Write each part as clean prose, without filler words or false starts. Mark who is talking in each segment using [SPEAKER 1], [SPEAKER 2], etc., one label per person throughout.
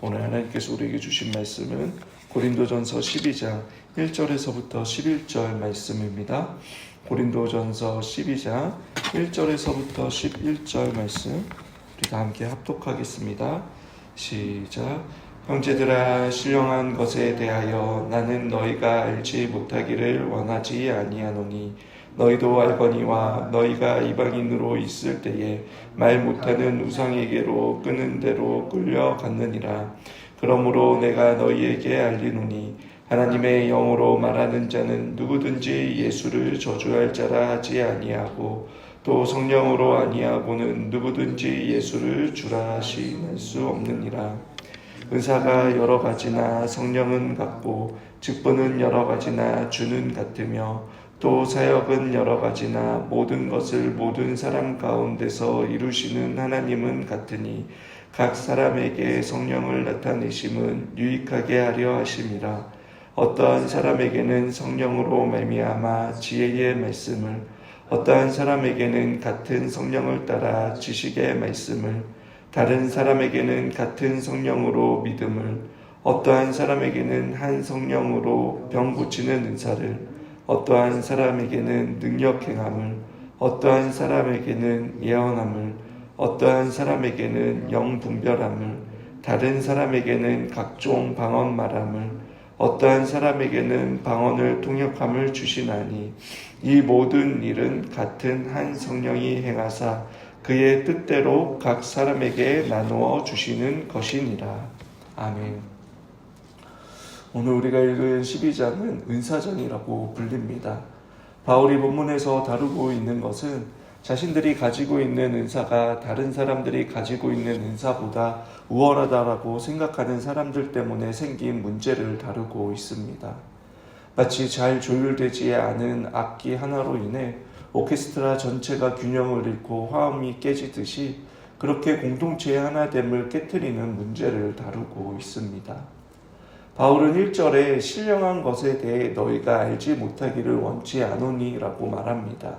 [SPEAKER 1] 오늘 하나님께서 우리에게 주신 말씀은 고린도전서 12장 1절에서부터 11절 말씀입니다. 고린도전서 12장 1절에서부터 11절 말씀 우리가 함께 합독하겠습니다. 시작. 형제들아, 신령한 것에 대하여 나는 너희가 알지 못하기를 원하지 아니하노니 너희도 알거니와 너희가 이방인으로 있을 때에 말 못하는 우상에게로 끄는 대로 끌려갔느니라. 그러므로 내가 너희에게 알리노니 하나님의 영으로 말하는 자는 누구든지 예수를 저주할 자라 하지 아니하고 또 성령으로 아니하고는 누구든지 예수를 주라 하시할 수 없느니라. 은사가 여러 가지나 성령은 같고 직분은 여러 가지나 주는 같으며 또 사역은 여러 가지나 모든 것을 모든 사람 가운데서 이루시는 하나님은 같으니 각 사람에게 성령을 나타내심은 유익하게 하려 하심이라. 어떠한 사람에게는 성령으로 말미암아 지혜의 말씀을, 어떠한 사람에게는 같은 성령을 따라 지식의 말씀을, 다른 사람에게는 같은 성령으로 믿음을, 어떠한 사람에게는 한 성령으로 병 고치는 은사를, 어떠한 사람에게는 능력 행함을, 어떠한 사람에게는 예언함을, 어떠한 사람에게는 영 분별함을, 다른 사람에게는 각종 방언 말함을, 어떠한 사람에게는 방언을 통역함을 주시나니 이 모든 일은 같은 한 성령이 행하사 그의 뜻대로 각 사람에게 나누어 주시는 것이니라. 아멘. 오늘 우리가 읽은 12장은 은사전이라고 불립니다. 바울이 본문에서 다루고 있는 것은 자신들이 가지고 있는 은사가 다른 사람들이 가지고 있는 은사보다 우월하다라고 생각하는 사람들 때문에 생긴 문제를 다루고 있습니다. 마치 잘 조율되지 않은 악기 하나로 인해 오케스트라 전체가 균형을 잃고 화음이 깨지듯이 그렇게 공동체의 하나됨을 깨트리는 문제를 다루고 있습니다. 바울은 1절에 신령한 것에 대해 너희가 알지 못하기를 원치 않으니 라고 말합니다.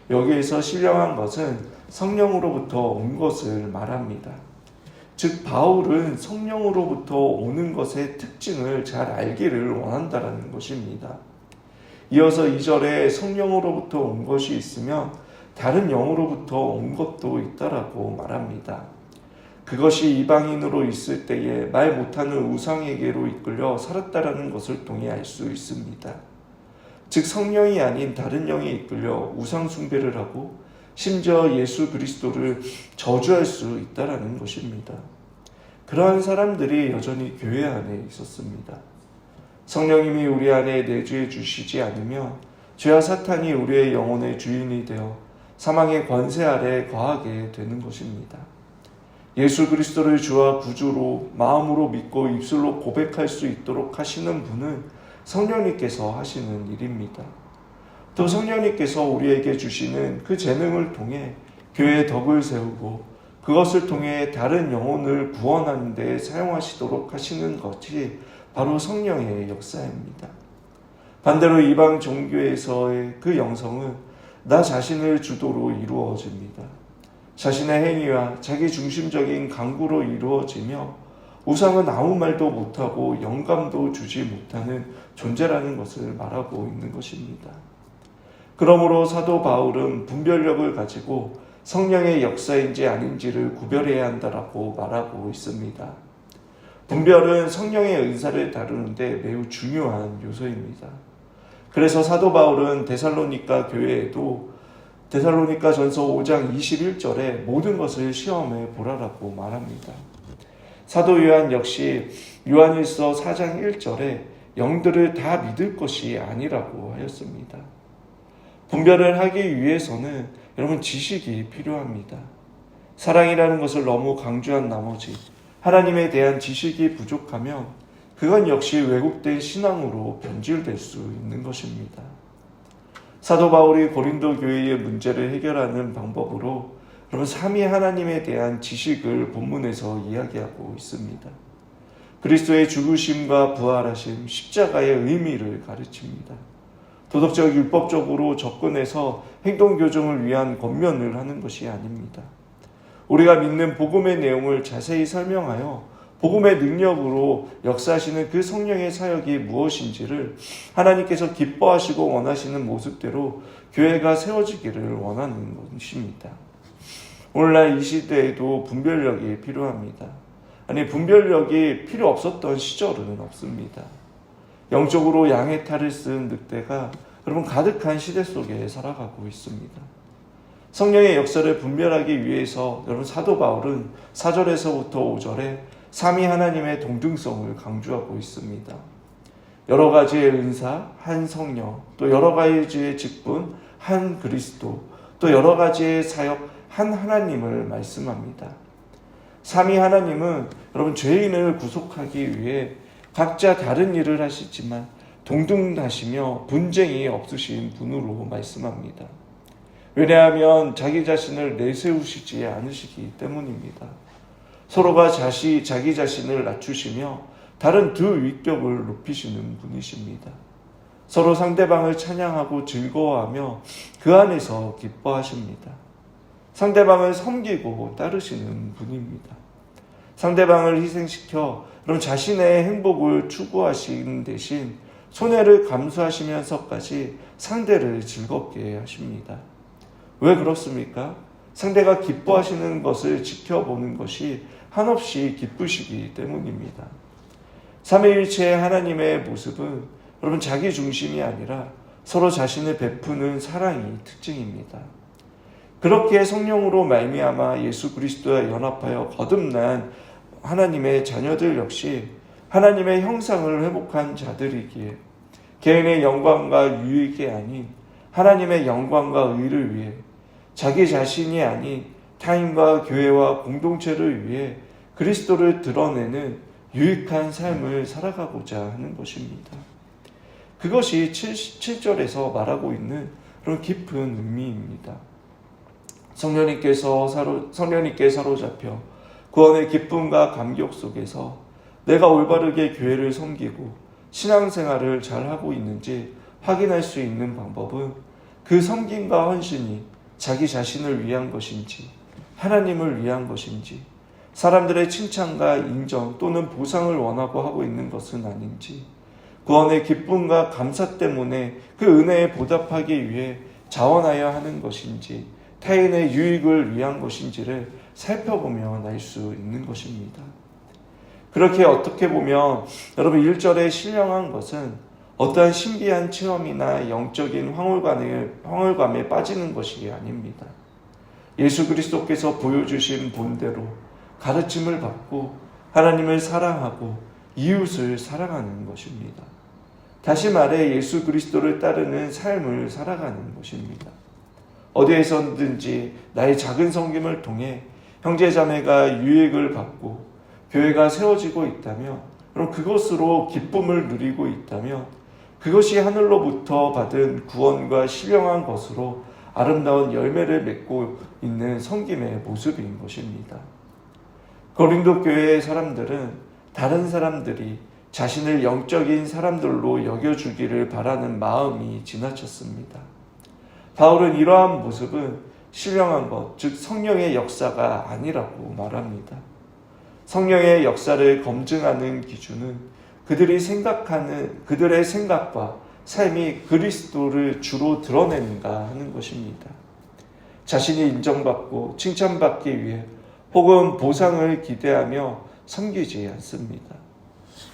[SPEAKER 1] 여기에서 신령한 것은 성령으로부터 온 것을 말합니다. 즉 바울은 성령으로부터 오는 것의 특징을 잘 알기를 원한다는 것입니다. 이어서 2절에 성령으로부터 온 것이 있으면 다른 영으로부터 온 것도 있다라고 말합니다. 그것이 이방인으로 있을 때에 말 못하는 우상에게로 이끌려 살았다라는 것을 통해 알 수 있습니다. 즉 성령이 아닌 다른 영에 이끌려 우상 숭배를 하고 심지어 예수 그리스도를 저주할 수 있다라는 것입니다. 그러한 사람들이 여전히 교회 안에 있었습니다. 성령님이 우리 안에 내주해 주시지 않으면 죄와 사탄이 우리의 영혼의 주인이 되어 사망의 권세 아래 거하게 되는 것입니다. 예수 그리스도를 주와 구주로 마음으로 믿고 입술로 고백할 수 있도록 하시는 분은 성령님께서 하시는 일입니다. 또 성령님께서 우리에게 주시는 그 재능을 통해 교회의 덕을 세우고 그것을 통해 다른 영혼을 구원하는 데 사용하시도록 하시는 것이 바로 성령의 역사입니다. 반대로 이방 종교에서의 그 영성은 나 자신을 주도로 이루어집니다. 자신의 행위와 자기 중심적인 강구로 이루어지며 우상은 아무 말도 못하고 영감도 주지 못하는 존재라는 것을 말하고 있는 것입니다. 그러므로 사도 바울은 분별력을 가지고 성령의 역사인지 아닌지를 구별해야 한다라고 말하고 있습니다. 분별은 성령의 은사를 다루는데 매우 중요한 요소입니다. 그래서 사도 바울은 데살로니가 교회에도 데살로니가 전서 5장 21절에 모든 것을 시험해 보라라고 말합니다. 사도 요한 역시 요한일서 4장 1절에 영들을 다 믿을 것이 아니라고 하였습니다. 분별을 하기 위해서는 여러분 지식이 필요합니다. 사랑이라는 것을 너무 강조한 나머지 하나님에 대한 지식이 부족하면 그건 역시 왜곡된 신앙으로 변질될 수 있는 것입니다. 사도 바울이 고린도 교회의 문제를 해결하는 방법으로 여러분 삼위 하나님에 대한 지식을 본문에서 이야기하고 있습니다. 그리스도의 죽으심과 부활하심, 십자가의 의미를 가르칩니다. 도덕적 율법적으로 접근해서 행동교정을 위한 권면을 하는 것이 아닙니다. 우리가 믿는 복음의 내용을 자세히 설명하여 복음의 능력으로 역사하시는 그 성령의 사역이 무엇인지를 하나님께서 기뻐하시고 원하시는 모습대로 교회가 세워지기를 원하는 것입니다. 오늘날 이 시대에도 분별력이 필요합니다. 아니, 분별력이 필요 없었던 시절은 없습니다. 영적으로 양의 탈을 쓴 늑대가 여러분 가득한 시대 속에 살아가고 있습니다. 성령의 역사를 분별하기 위해서 여러분 사도 바울은 4절에서부터 5절에 삼위 하나님의 동등성을 강조하고 있습니다. 여러 가지의 은사, 한 성령, 또 여러 가지의 직분, 한 그리스도, 또 여러 가지의 사역, 한 하나님을 말씀합니다. 삼위 하나님은 여러분 죄인을 구속하기 위해 각자 다른 일을 하시지만 동등하시며 분쟁이 없으신 분으로 말씀합니다. 왜냐하면 자기 자신을 내세우시지 않으시기 때문입니다. 서로가 자기 자신을 낮추시며 다른 두 위격을 높이시는 분이십니다. 서로 상대방을 찬양하고 즐거워하며 그 안에서 기뻐하십니다. 상대방을 섬기고 따르시는 분입니다. 상대방을 희생시켜 그럼 자신의 행복을 추구하시는 대신 손해를 감수하시면서까지 상대를 즐겁게 하십니다. 왜 그렇습니까? 상대가 기뻐하시는 것을 지켜보는 것이 한없이 기쁘시기 때문입니다. 삼위일체의 하나님의 모습은 여러분 자기 중심이 아니라 서로 자신을 베푸는 사랑이 특징입니다. 그렇게 성령으로 말미암아 예수 그리스도와 연합하여 거듭난 하나님의 자녀들 역시 하나님의 형상을 회복한 자들이기에 개인의 영광과 유익이 아닌 하나님의 영광과 의를 위해 자기 자신이 아닌 타인과 교회와 공동체를 위해 그리스도를 드러내는 유익한 삶을 살아가고자 하는 것입니다. 그것이 7절에서 말하고 있는 그런 깊은 의미입니다. 성령님께 사로잡혀 구원의 기쁨과 감격 속에서 내가 올바르게 교회를 섬기고 신앙생활을 잘하고 있는지 확인할 수 있는 방법은 그 섬김과 헌신이 자기 자신을 위한 것인지 하나님을 위한 것인지 사람들의 칭찬과 인정 또는 보상을 원하고 하고 있는 것은 아닌지 구원의 기쁨과 감사 때문에 그 은혜에 보답하기 위해 자원하여 하는 것인지 타인의 유익을 위한 것인지를 살펴보면 알 수 있는 것입니다. 그렇게 어떻게 보면 여러분 1절에 신령한 것은 어떠한 신비한 체험이나 영적인 황홀감에 빠지는 것이 아닙니다. 예수 그리스도께서 보여주신 본대로 가르침을 받고 하나님을 사랑하고 이웃을 사랑하는 것입니다. 다시 말해 예수 그리스도를 따르는 삶을 살아가는 것입니다. 어디에서든지 나의 작은 섬김을 통해 형제자매가 유익을 받고 교회가 세워지고 있다면 그럼 그것으로 기쁨을 누리고 있다면 그것이 하늘로부터 받은 구원과 신령한 것으로 아름다운 열매를 맺고 있는 섬김의 모습인 것입니다. 고린도 교회의 사람들은 다른 사람들이 자신을 영적인 사람들로 여겨주기를 바라는 마음이 지나쳤습니다. 바울은 이러한 모습은 신령한 것, 즉 성령의 역사가 아니라고 말합니다. 성령의 역사를 검증하는 기준은 그들의 생각과 삶이 그리스도를 주로 드러내는가 하는 것입니다. 자신이 인정받고 칭찬받기 위해 혹은 보상을 기대하며 섬기지 않습니다.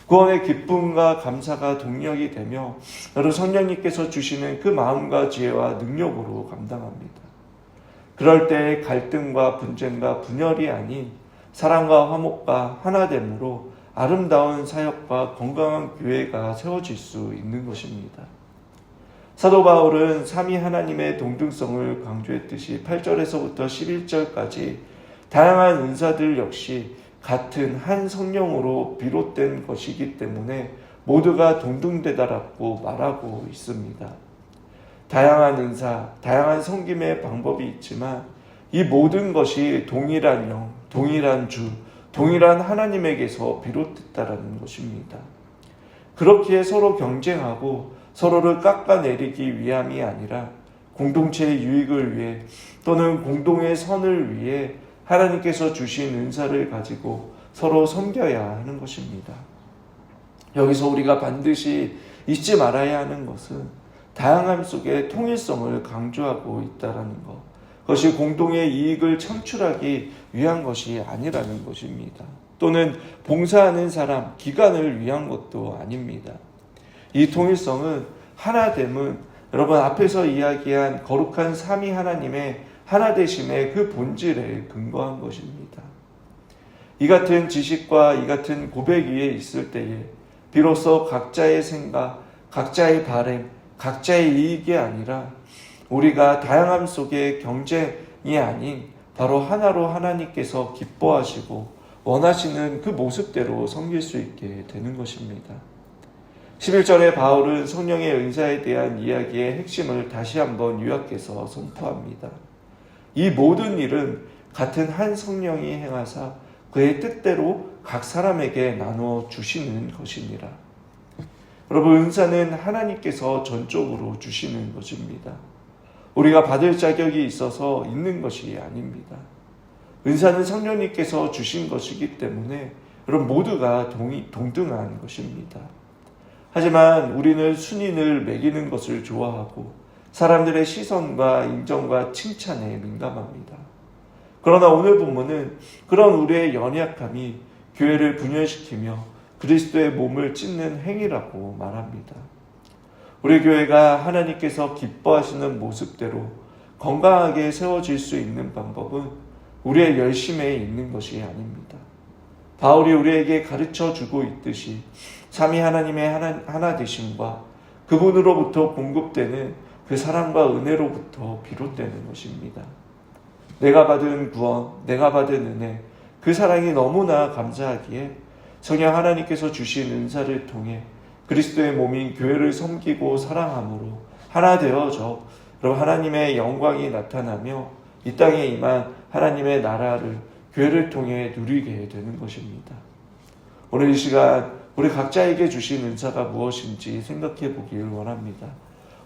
[SPEAKER 1] 구원의 기쁨과 감사가 동력이 되며 여러분 성령님께서 주시는 그 마음과 지혜와 능력으로 감당합니다. 그럴 때 갈등과 분쟁과 분열이 아닌 사랑과 화목과 하나됨으로 아름다운 사역과 건강한 교회가 세워질 수 있는 것입니다. 사도 바울은 삼위 하나님의 동등성을 강조했듯이 8절에서부터 11절까지 다양한 은사들 역시 같은 한 성령으로 비롯된 것이기 때문에 모두가 동등되다라고 말하고 있습니다. 다양한 은사, 다양한 섬김의 방법이 있지만 이 모든 것이 동일한 영, 동일한 주, 동일한 하나님에게서 비롯됐다라는 것입니다. 그렇기에 서로 경쟁하고 서로를 깎아내리기 위함이 아니라 공동체의 유익을 위해 또는 공동의 선을 위해 하나님께서 주신 은사를 가지고 서로 섬겨야 하는 것입니다. 여기서 우리가 반드시 잊지 말아야 하는 것은 다양함 속에 통일성을 강조하고 있다는 것. 그것이 공동의 이익을 창출하기 위한 것이 아니라는 것입니다. 또는 봉사하는 사람, 기관을 위한 것도 아닙니다. 이 통일성은 하나됨은 여러분 앞에서 이야기한 거룩한 삼위 하나님의 하나되심의 그 본질에 근거한 것입니다. 이 같은 지식과 이 같은 고백 위에 있을 때에 비로소 각자의 생각, 각자의 바램, 각자의 이익이 아니라 우리가 다양함 속의 경쟁이 아닌 바로 하나로 하나님께서 기뻐하시고 원하시는 그 모습대로 섬길 수 있게 되는 것입니다. 11절에 바울은 성령의 은사에 대한 이야기의 핵심을 다시 한번 요약해서 선포합니다. 이 모든 일은 같은 한 성령이 행하사 그의 뜻대로 각 사람에게 나누어 주시는 것이니라. 여러분, 은사는 하나님께서 전적으로 주시는 것입니다. 우리가 받을 자격이 있어서 있는 것이 아닙니다. 은사는 성령님께서 주신 것이기 때문에 여러분 모두가 동등한 것입니다. 하지만 우리는 순인을 매기는 것을 좋아하고 사람들의 시선과 인정과 칭찬에 민감합니다. 그러나 오늘 본문은 그런 우리의 연약함이 교회를 분열시키며 그리스도의 몸을 찢는 행위라고 말합니다. 우리 교회가 하나님께서 기뻐하시는 모습대로 건강하게 세워질 수 있는 방법은 우리의 열심에 있는 것이 아닙니다. 바울이 우리에게 가르쳐주고 있듯이 삼위 하나님의 하나 되심과 그분으로부터 공급되는 그 사랑과 은혜로부터 비롯되는 것입니다. 내가 받은 구원, 내가 받은 은혜, 그 사랑이 너무나 감사하기에 성령 하나님께서 주신 은사를 통해 그리스도의 몸인 교회를 섬기고 사랑함으로 하나 되어져 여러분 하나님의 영광이 나타나며 이 땅에 임한 하나님의 나라를 교회를 통해 누리게 되는 것입니다. 오늘 이 시간 우리 각자에게 주신 은사가 무엇인지 생각해 보길 원합니다.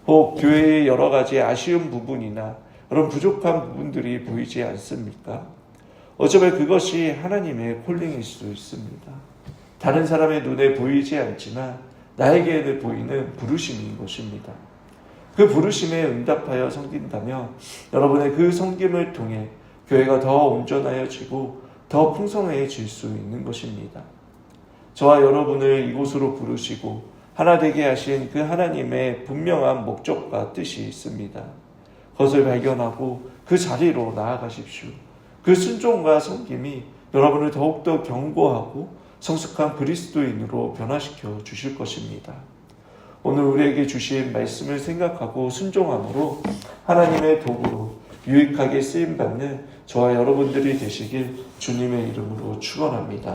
[SPEAKER 1] 혹 교회의 여러 가지 아쉬운 부분이나 그런 부족한 부분들이 보이지 않습니까? 어쩌면 그것이 하나님의 콜링일 수도 있습니다. 다른 사람의 눈에 보이지 않지만 나에게 보이는 부르심인 것입니다. 그 부르심에 응답하여 섬긴다면 여러분의 그 섬김을 통해 교회가 더 온전하여지고 더 풍성해질 수 있는 것입니다. 저와 여러분을 이곳으로 부르시고 하나 되게 하신 그 하나님의 분명한 목적과 뜻이 있습니다. 그것을 발견하고 그 자리로 나아가십시오. 그 순종과 섬김이 여러분을 더욱더 견고하고 성숙한 그리스도인으로 변화시켜 주실 것입니다. 오늘 우리에게 주신 말씀을 생각하고 순종함으로 하나님의 도구로 유익하게 쓰임받는 저와 여러분들이 되시길 주님의 이름으로 축원합니다.